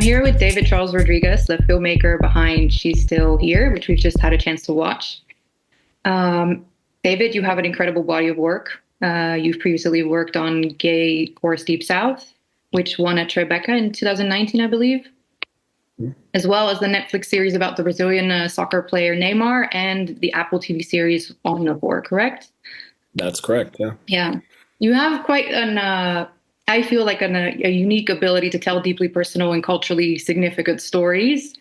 here with David Charles Rodrigues, the filmmaker behind She's Still Here, which we've just had a chance to watch. David, you have an incredible body of work. You've previously worked on Gay Chorus Deep South, which won a Tribeca in 2019, I believe, as well as the Netflix series about the Brazilian soccer player Neymar and the Apple TV series Omnivore, correct? That's correct, yeah. Yeah. You have quite I feel like a unique ability to tell deeply personal and culturally significant stories.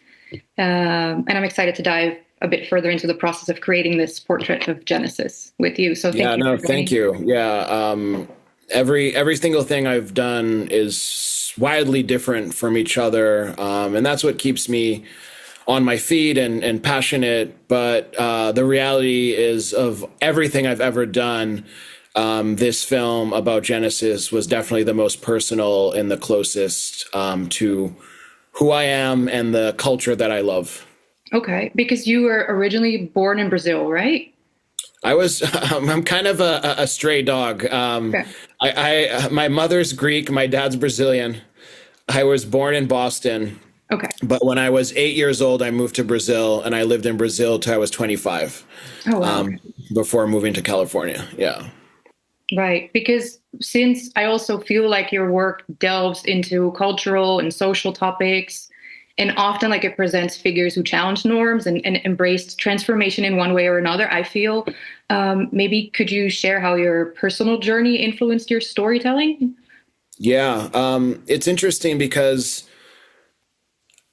And I'm excited to dive a bit further into the process of creating this portrait of Genesis with you. So thank you. Yeah. Every single thing I've done is widely different from each other. And that's what keeps me on my feet and passionate. But the reality is, of everything I've ever done, this film about Genesis was definitely the most personal and the closest to who I am and the culture that I love. Okay, because you were originally born in Brazil, right? I'm kind of a stray dog. Okay. My mother's Greek, my dad's Brazilian. I was born in Boston. Okay. But when I was 8 years old, I moved to Brazil, and I lived in Brazil till I was 25. Oh, wow. Before moving to California. Yeah. Right, because since I also feel like your work delves into cultural and social topics, and often like it presents figures who challenge norms and embraced transformation in one way or another, I feel maybe could you share how your personal journey influenced your storytelling? Yeah, it's interesting because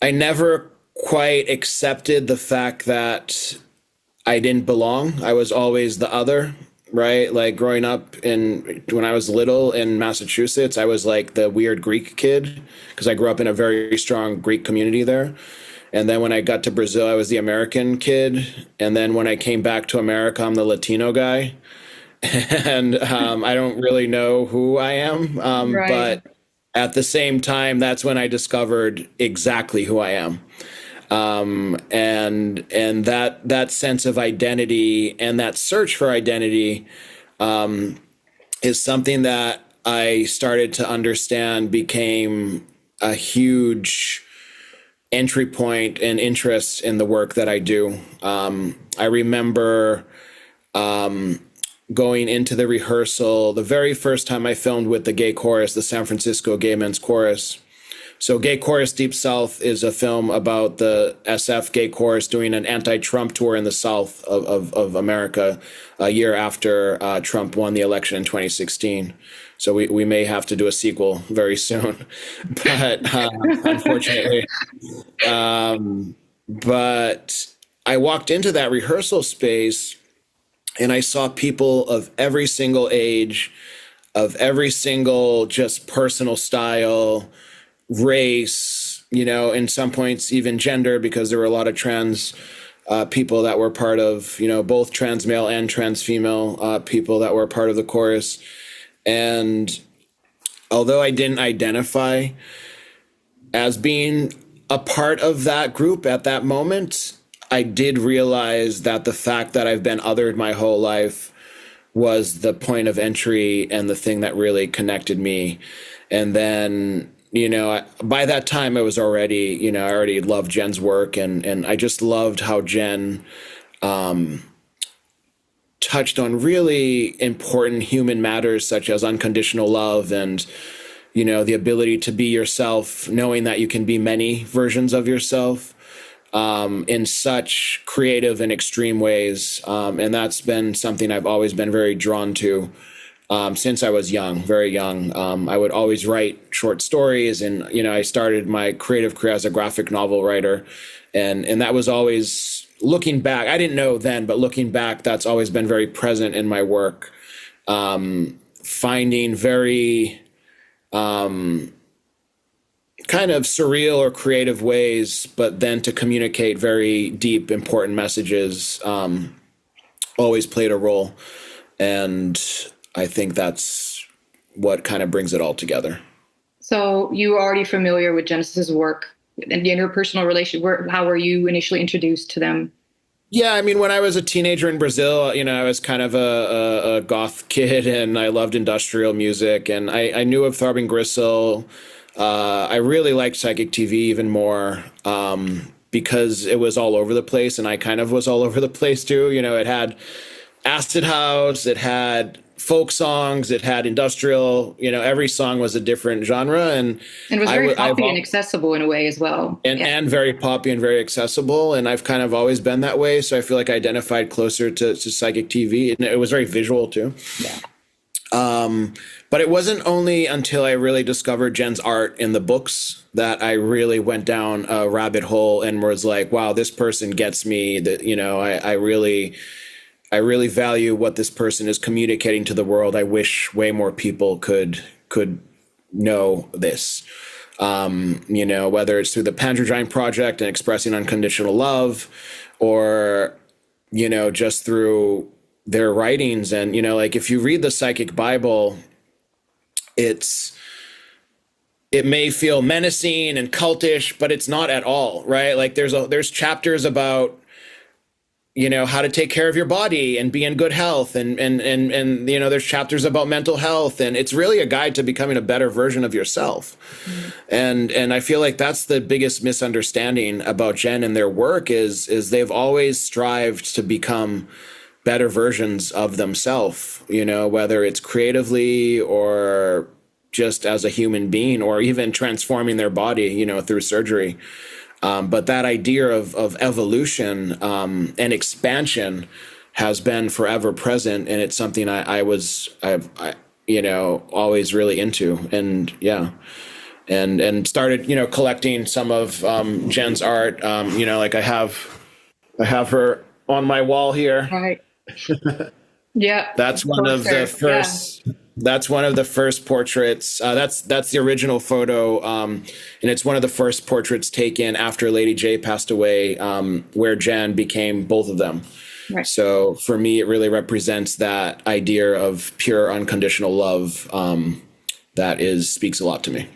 I never quite accepted the fact that I didn't belong. I was always the other. Right? Like growing up when I was little in Massachusetts, I was like the weird Greek kid because I grew up in a very strong Greek community there. And then when I got to Brazil, I was the American kid. And then when I came back to America, I'm the Latino guy. And I don't really know who I am. Right. But at the same time, that's when I discovered exactly who I am. And that sense of identity and that search for identity is something that I started to understand became a huge entry point and interest in the work that I do. I remember going into the rehearsal, the very first time I filmed with the gay chorus, the San Francisco Gay Men's Chorus. So Gay Chorus Deep South is a film about the SF gay chorus doing an anti-Trump tour in the South of America a year after Trump won the election in 2016. So we may have to do a sequel very soon, but unfortunately. But I walked into that rehearsal space and I saw people of every single age, of every single just personal style, race, in some points even gender, because there were a lot of trans people that were part of, both trans male and trans female people that were part of the chorus. And although I didn't identify as being a part of that group at that moment, I did realize that the fact that I've been othered my whole life was the point of entry and the thing that really connected me. And then by that time I was already, I already loved Jen's work and I just loved how Jen touched on really important human matters such as unconditional love and, the ability to be yourself, knowing that you can be many versions of yourself in such creative and extreme ways. And that's been something I've always been very drawn to. Since I was young, very young. I would always write short stories and, I started my creative career as a graphic novel writer. And that was always, looking back, I didn't know then, but looking back, that's always been very present in my work. Finding very kind of surreal or creative ways, but then to communicate very deep, important messages always played a role. And I think that's what kind of brings it all together. So you were already familiar with Genesis's work and the interpersonal relationship. How were you initially introduced to them? Yeah, I mean, when I was a teenager in Brazil, I was kind of a goth kid and I loved industrial music. And I knew of Throbbing Gristle. I really liked Psychic TV even more, because it was all over the place, and I kind of was all over the place too. You know, it had acid house, it had folk songs, it had industrial. You know, every song was a different genre, and it was very poppy and accessible in a way as well, and very poppy and very accessible. And I've kind of always been that way, so I feel like I identified closer to Psychic TV, and it was very visual too. Yeah. But it wasn't only until I really discovered Jen's art in the books that I really went down a rabbit hole and was like, wow, this person gets me. That, you know, I really value what this person is communicating to the world. I wish way more people could know this. You know, whether it's through the Pantry Drying Project and expressing unconditional love, or, you know, just through their writings. And, you know, like if you read the Psychic Bible, it may feel menacing and cultish, but it's not at all, right? Like there's chapters about, you know, how to take care of your body and be in good health, and you know, there's chapters about mental health, and it's really a guide to becoming a better version of yourself. Mm-hmm. And I feel like that's the biggest misunderstanding about Jen and their work is they've always strived to become better versions of themselves, you know, whether it's creatively or just as a human being, or even transforming their body, you know, through surgery. But that idea of evolution and expansion has been forever present, and it's something I you know, always really into, and yeah, and started, you know, collecting some of Jen's art. You know, like I have her on my wall here. Right. Yeah. That's one of the first. Yeah. That's one of the first portraits. That's the original photo, and it's one of the first portraits taken after Lady J passed away, where Jen became both of them. Right. So for me, it really represents that idea of pure, unconditional love. That speaks a lot to me.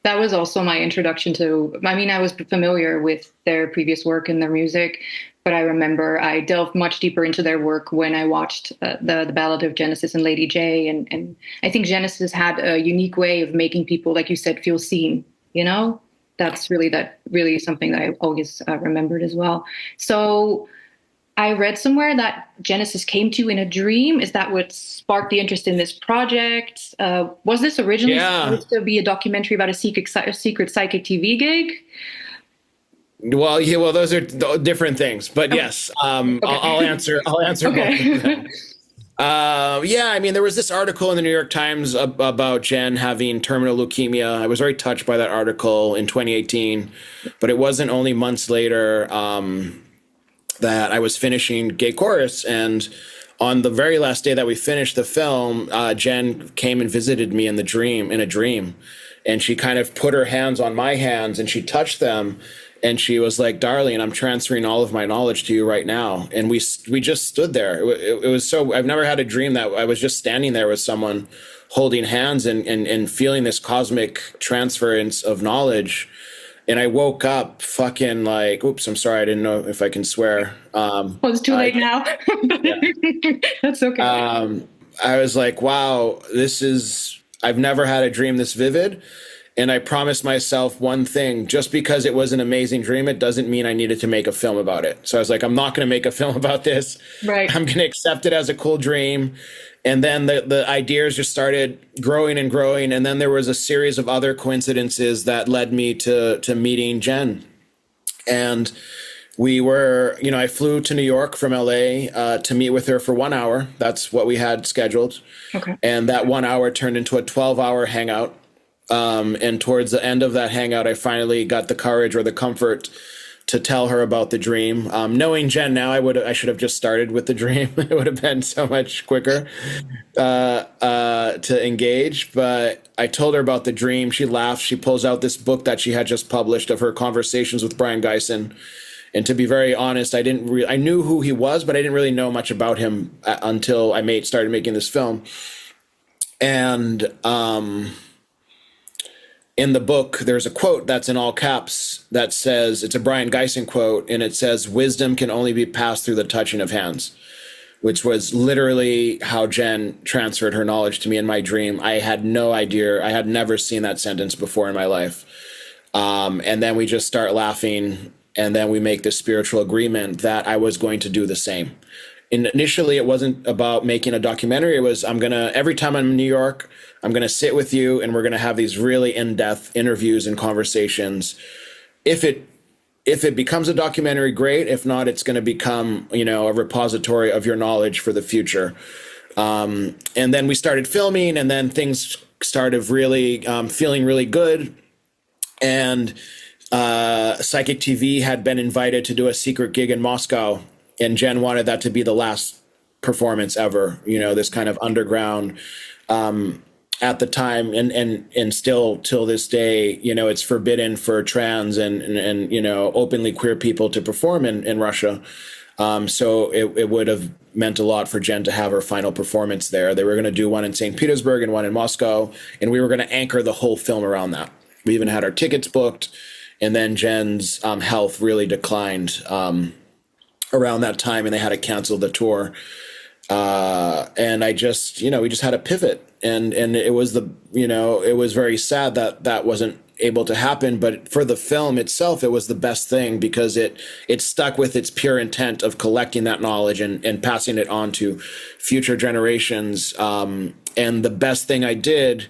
That was also my introduction to. I mean, I was familiar with their previous work and their music, but I remember I delved much deeper into their work when I watched the Ballad of Genesis and Lady J. And I think Genesis had a unique way of making people, like you said, feel seen, you know? That's really something that I always remembered as well. So I read somewhere that Genesis came to you in a dream. Is that what sparked the interest in this project? Was this originally supposed to be a documentary about a secret psychic TV gig? Well, yeah. Well, those are different things, but yes, okay. I'll answer okay. Both of them. Yeah, I mean, there was this article in the New York Times about Jen having terminal leukemia. I was very touched by that article in 2018, but it wasn't only months later that I was finishing Gay Chorus, and on the very last day that we finished the film, Jen came and visited me in a dream, and she kind of put her hands on my hands and she touched them. And she was like, darling, I'm transferring all of my knowledge to you right now. And we just stood there. It was so, I've never had a dream that I was just standing there with someone holding hands and feeling this cosmic transference of knowledge. And I woke up fucking like, oops, I'm sorry. I didn't know if I can swear. Well, it's too late now. That's okay. I was like, wow, I've never had a dream this vivid. And I promised myself one thing: just because it was an amazing dream, it doesn't mean I needed to make a film about it. So I was like, I'm not going to make a film about this. Right. I'm going to accept it as a cool dream. And then the ideas just started growing and growing. And then there was a series of other coincidences that led me to meeting Jen. And we were, you know, I flew to New York from LA to meet with her for 1 hour. That's what we had scheduled. Okay. And that 1 hour turned into a 12-hour hangout. And towards the end of that hangout, I finally got the courage or the comfort to tell her about the dream. Knowing Jen now, I should have just started with the dream. It would have been so much quicker to engage. But I told her about the dream. She laughed. She pulls out this book that she had just published of her conversations with Brian Geisen. And to be very honest, I knew who he was, but I didn't really know much about him until I started making this film. And in the book, there's a quote that's in all caps that says, it's a Brian Geisen quote, and it says, "Wisdom can only be passed through the touching of hands," which was literally how Jen transferred her knowledge to me in my dream. I had no idea. I had never seen that sentence before in my life. And then we just start laughing, and then we make this spiritual agreement that I was going to do the same. And initially, it wasn't about making a documentary. It was, every time I'm in New York, I'm going to sit with you and we're going to have these really in-depth interviews and conversations. If it becomes a documentary, great. If not, it's going to become, a repository of your knowledge for the future. And then we started filming, and then things started really feeling really good. And Psychic TV had been invited to do a secret gig in Moscow, and Jen wanted that to be the last performance ever, this kind of underground, at the time, and still till this day, it's forbidden for trans and openly queer people to perform in Russia. So it would have meant a lot for Jen to have her final performance there. They were going to do one in St. Petersburg and one in Moscow, and we were going to anchor the whole film around that. We even had our tickets booked, and then Jen's health really declined around that time, and they had to cancel the tour. And I just, we just had to pivot, and it was it was very sad that wasn't able to happen. But for the film itself, it was the best thing, because it stuck with its pure intent of collecting that knowledge and passing it on to future generations. And the best thing I did,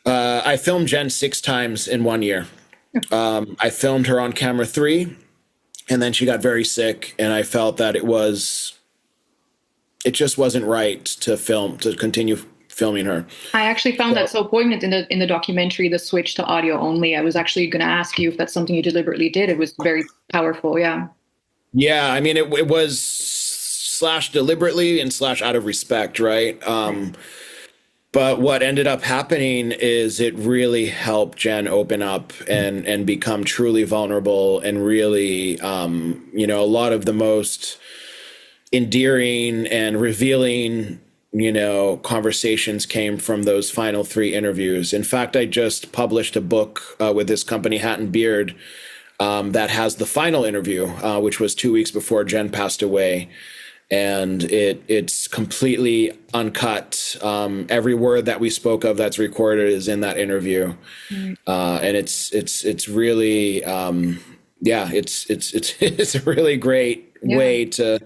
I filmed Jen 6 times in 1 year. I filmed her on camera 3, and then she got very sick, and I felt that it just wasn't right to continue filming her. I actually found that so poignant in the documentary, the switch to audio only. I was actually going to ask you if that's something you deliberately did. It was very powerful. Yeah. Yeah. I mean, it was / deliberately and / out of respect. Right. But what ended up happening is it really helped Jen open up and become truly vulnerable, and really, a lot of the most endearing and revealing, conversations came from those final 3 interviews. In fact, I just published a book with this company, Hat and Beard, that has the final interview, which was 2 weeks before Jen passed away. And it's completely uncut. Every word that we spoke of that's recorded is in that interview. And it's really, it's a really great way to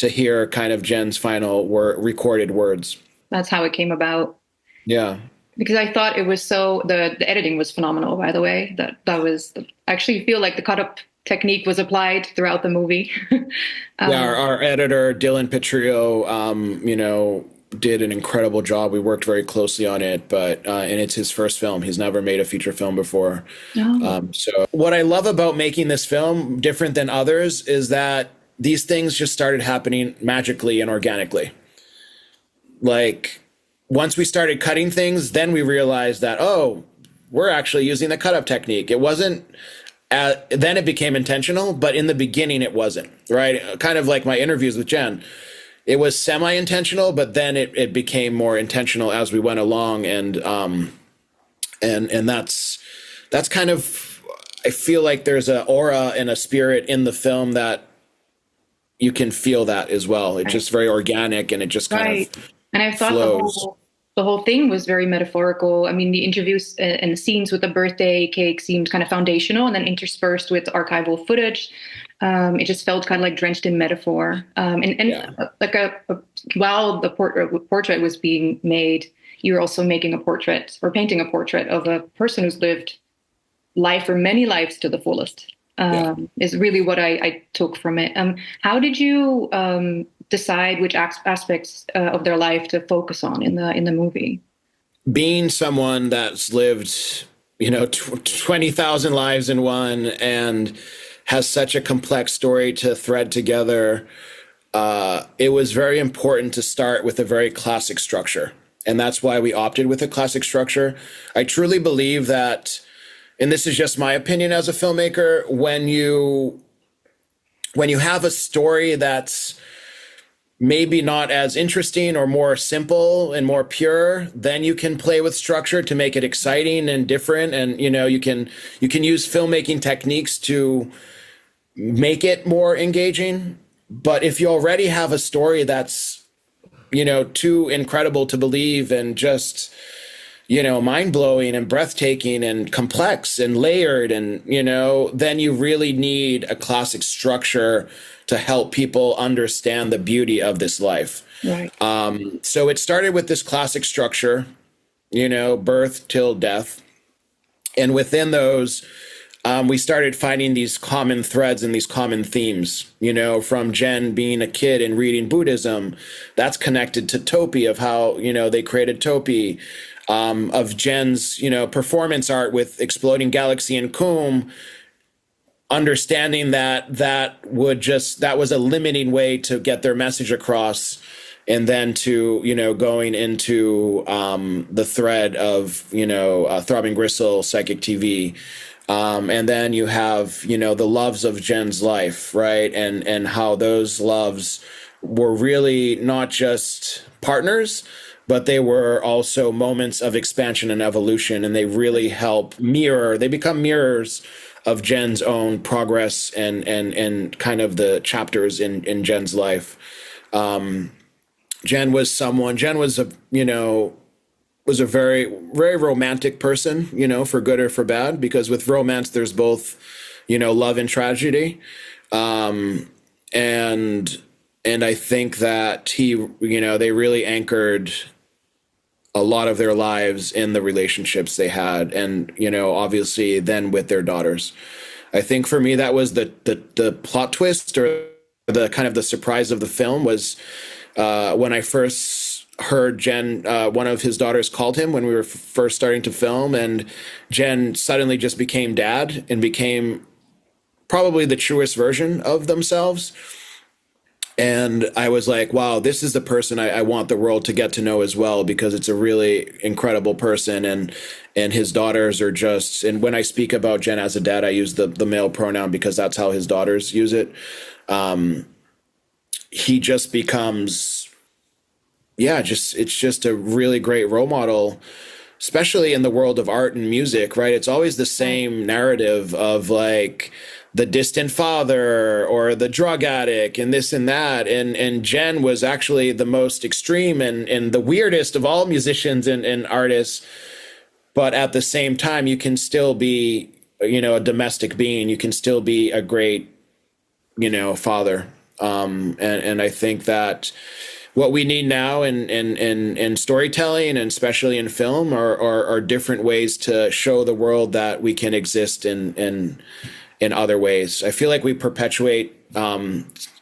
hear kind of Jen's final recorded words. That's how it came about. Yeah. Because I thought it was the editing was phenomenal, by the way. I actually feel like the cut up technique was applied throughout the movie. Our editor, Dylan Petrillo, did an incredible job. We worked very closely on it, and it's his first film. He's never made a feature film before. So what I love about making this film, different than others, is that these things just started happening magically and organically. Like, once we started cutting things, then we realized that, we're actually using the cut up technique. It wasn't, then it became intentional, but in the beginning it wasn't, right? Kind of like my interviews with Jen. It was semi-intentional, but then it became more intentional as we went along. And that's kind of, I feel like there's an aura and a spirit in the film that you can feel that as well. It's just very organic, and it just kind of and I thought flows. The whole thing was very metaphorical. I mean, the interviews and the scenes with the birthday cake seemed kind of foundational, and then interspersed with archival footage. It just felt kind of like drenched in metaphor. While the portrait was being made, you were also making a portrait or painting a portrait of a person who's lived life or many lives to the fullest. Is really what I took from it. How did you decide which aspects of their life to focus on in the movie? Being someone that's lived, 20,000 lives in one, and has such a complex story to thread together, it was very important to start with a very classic structure. And that's why we opted with a classic structure. I truly believe that, and this is just my opinion as a filmmaker, when you have a story that's maybe not as interesting or more simple and more pure, then you can play with structure to make it exciting and different. And, you can use filmmaking techniques to make it more engaging. But if you already have a story that's, too incredible to believe and just, mind blowing and breathtaking and complex and layered, and, then you really need a classic structure to help people understand the beauty of this life. Right. So it started with this classic structure, birth till death. And within those, we started finding these common threads and these common themes, from Jen being a kid and reading Buddhism. That's connected to Topi, of how, they created Topi, of Jen's, performance art with Exploding Galaxy and Coom, understanding that was a limiting way to get their message across. And then to, going into the thread of, Throbbing Gristle, Psychic TV. And then you have, the loves of Jen's life, right? And how those loves were really not just partners, but they were also moments of expansion and evolution. And they really they become mirrors of Jen's own progress and kind of the chapters in Jen's life. Jen was a very, very romantic person, for good or for bad, because with romance, there's both, love and tragedy. And I think that they really anchored a lot of their lives in the relationships they had. And, obviously then with their daughters. I think for me, that was the plot twist, or the kind of the surprise of the film, was when I first heard Jen, one of his daughters called him when we were first starting to film, and Jen suddenly just became dad and became probably the truest version of themselves. And I was like, wow, this is the person I want the world to get to know as well, because it's a really incredible person. And his daughters are just, and when I speak about Jen as a dad, I use the male pronoun because that's how his daughters use it. He just becomes, it's just a really great role model, especially in the world of art and music, right? It's always the same narrative of like the distant father or the drug addict and this and that. And Jen was actually the most extreme and the weirdest of all musicians and artists. But at the same time, you can still be, a domestic being. You can still be a great, father. And I think that what we need now in storytelling, and especially in film, are different ways to show the world that we can exist in other ways. I feel like we perpetuate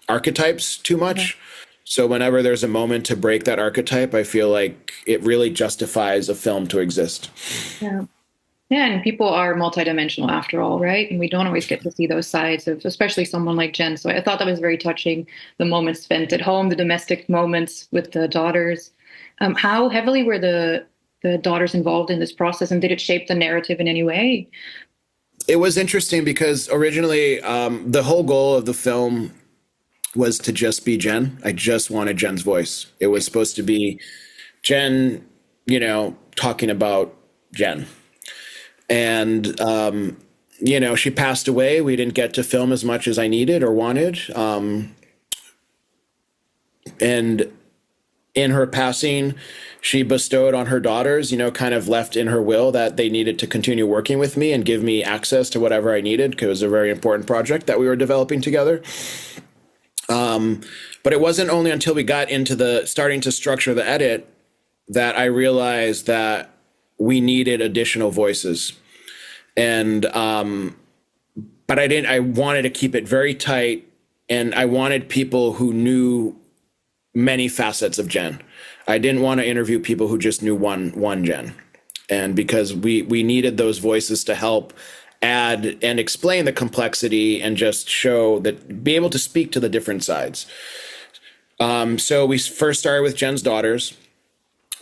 archetypes too much. So whenever there's a moment to break that archetype, I feel like it really justifies a film to exist. Yeah. Yeah, and people are multidimensional after all, right? And we don't always get to see those sides of, especially someone like Jen. So I thought that was very touching. The moments spent at home, the domestic moments with the daughters. How heavily were the daughters involved in this process, and did it shape the narrative in any way? It was interesting because originally the whole goal of the film was to just be Jen. I just wanted Jen's voice. It was supposed to be Jen, talking about Jen. And, she passed away. We didn't get to film as much as I needed or wanted. And in her passing, she bestowed on her daughters, kind of left in her will that they needed to continue working with me and give me access to whatever I needed, because it was a very important project that we were developing together. But it wasn't only until we got into starting to structure the edit that I realized that we needed additional voices. And, but I wanted to keep it very tight, and I wanted people who knew many facets of Jen. I didn't want to interview people who just knew one Jen. And because we needed those voices to help add and explain the complexity and just be able to speak to the different sides. So we first started with Jen's daughters.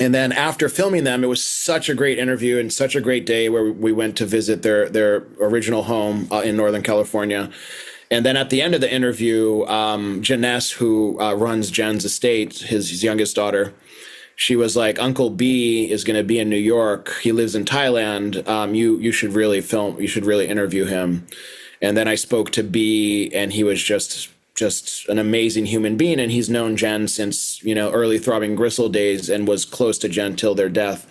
And then after filming them, it was such a great interview and such a great day where we went to visit their original home in Northern California. And then at the end of the interview, Janess, who runs Jen's estate, his youngest daughter, she was like, Uncle B is going to be in New York. He lives in Thailand. You should really film. You should really interview him. And then I spoke to B, and he was just just an amazing human being. And he's known Jen since, early Throbbing Gristle days, and was close to Jen till their death,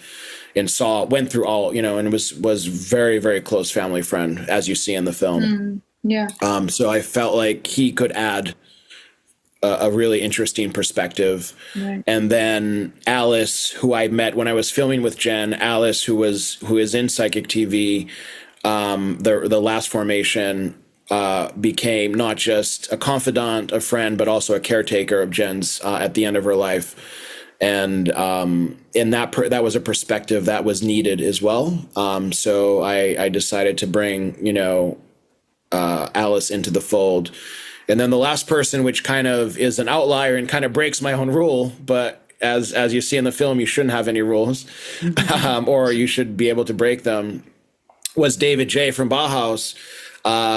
and went through all, and was very, very close family friend, as you see in the film. Yeah. So I felt like he could add a really interesting perspective. Right. And then Alice, who I met when I was filming with Jen, Alice, who is in Psychic TV, the last formation, became not just a confidant, a friend, but also a caretaker of Jen's at the end of her life. And that was a perspective that was needed as well. So I decided to bring, Alice into the fold. And then the last person, which kind of is an outlier and kind of breaks my own rule, but as you see in the film, you shouldn't have any rules, or you should be able to break them, was David J. from Bauhaus.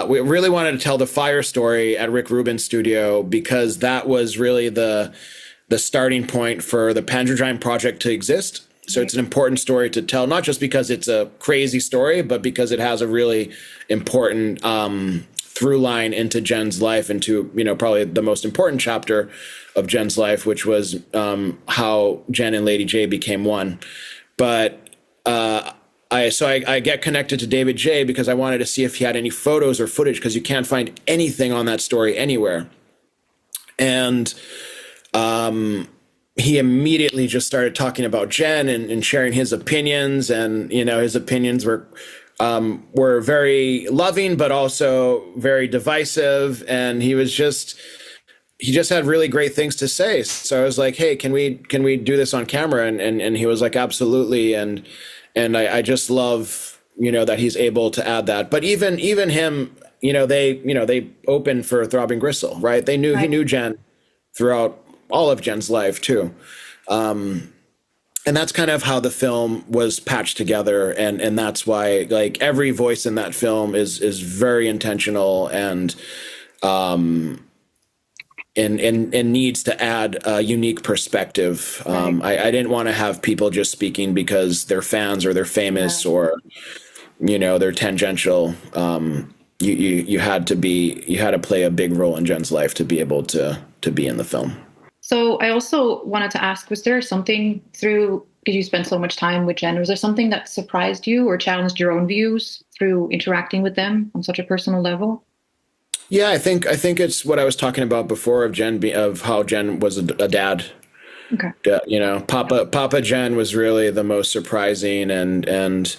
We really wanted to tell the fire story at Rick Rubin's studio, because that was really the starting point for the Panzergiant project to exist. So it's an important story to tell, not just because it's a crazy story, but because it has a really important through line into Jen's life, into, probably the most important chapter of Jen's life, which was how Jen and Lady J became one. But I get connected to David J. because I wanted to see if he had any photos or footage, because you can't find anything on that story anywhere. And he immediately just started talking about Jen and sharing his opinions. And, his opinions were very loving, but also very divisive. And he just had really great things to say. So I was like, hey, can we do this on camera? And he was like, absolutely. And I just love, that he's able to add that. But even him, they opened for Throbbing Gristle, right? They knew, he knew Jen throughout all of Jen's life too. And that's kind of how the film was patched together. And that's why, like, every voice in that film is very intentional and needs to add a unique perspective. I didn't want to have people just speaking because they're fans or they're famous or, they're tangential. You had to play a big role in Jen's life to be able to be in the film. So I also wanted to ask, was there something because you spent so much time with Jen, was there something that surprised you or challenged your own views through interacting with them on such a personal level? Yeah, I think it's what I was talking about before of how Jen was a dad. Okay. Papa Jen was really the most surprising, and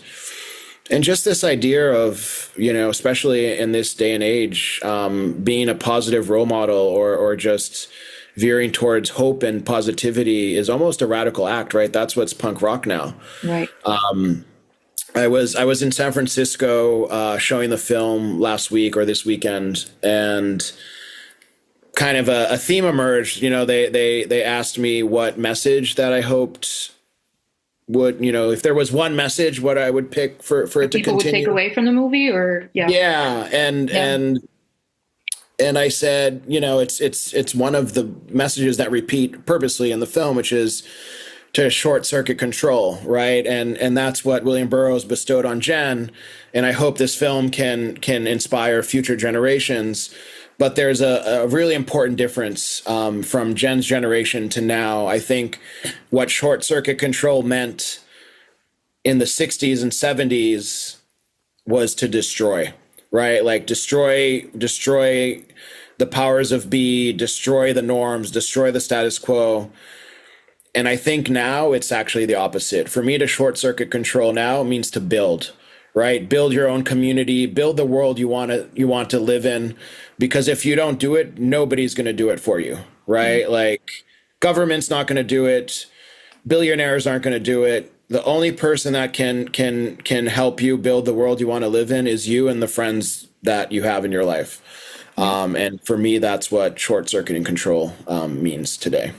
just this idea of, especially in this day and age, being a positive role model or just veering towards hope and positivity is almost a radical act, right? That's what's punk rock now. Right. I was in San Francisco showing the film last week or this weekend, and kind of a theme emerged. They asked me what message that I hoped would, if there was one message, what I would pick for it to continue. People would take away from the movie, or and I said, it's one of the messages that repeat purposely in the film, which is to short circuit control, right? And that's what William Burroughs bestowed on Jen. And I hope this film can inspire future generations. But there's a really important difference from Jen's generation to now. I think what short circuit control meant in the 60s and 70s was to destroy, right? Like destroy the powers of be, destroy the norms, destroy the status quo. And I think now it's actually the opposite. For me, to short circuit control now means to build, right? Build your own community, build the world you want to live in. Because if you don't do it, nobody's going to do it for you, right? Mm-hmm. Like, government's not going to do it. Billionaires aren't going to do it. The only person that can help you build the world you want to live in is you and the friends that you have in your life. And for me, that's what short circuiting control means today.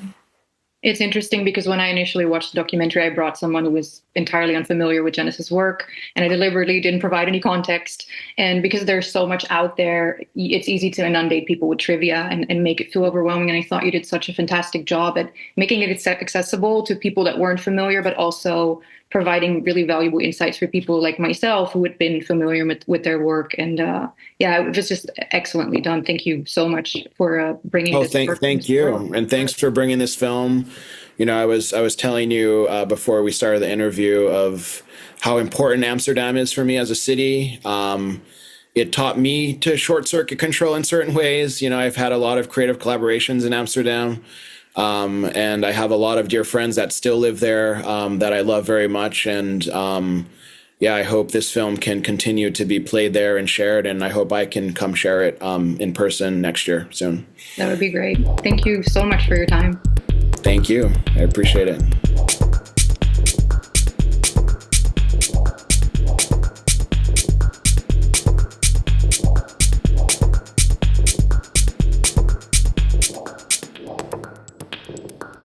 It's interesting because when I initially watched the documentary, I brought someone who was entirely unfamiliar with Genesis' work, and I deliberately didn't provide any context. And because there's so much out there, it's easy to inundate people with trivia and make it feel overwhelming. And I thought you did such a fantastic job at making it accessible to people that weren't familiar, but also providing really valuable insights for people like myself who had been familiar with their work. And yeah, it was just excellently done. Thank you so much for bringing Oh, this work thank into the you. world. And thanks for bringing this film. You know, I was telling you before we started the interview of how important Amsterdam is for me as a city. It taught me to short circuit control in certain ways. You know, I've had a lot of creative collaborations in Amsterdam. And I have a lot of dear friends that still live there that I love very much. And yeah, I hope this film can continue to be played there and shared. And I hope I can come share it in person next year soon. That would be great. Thank you so much for your time. Thank you. I appreciate it.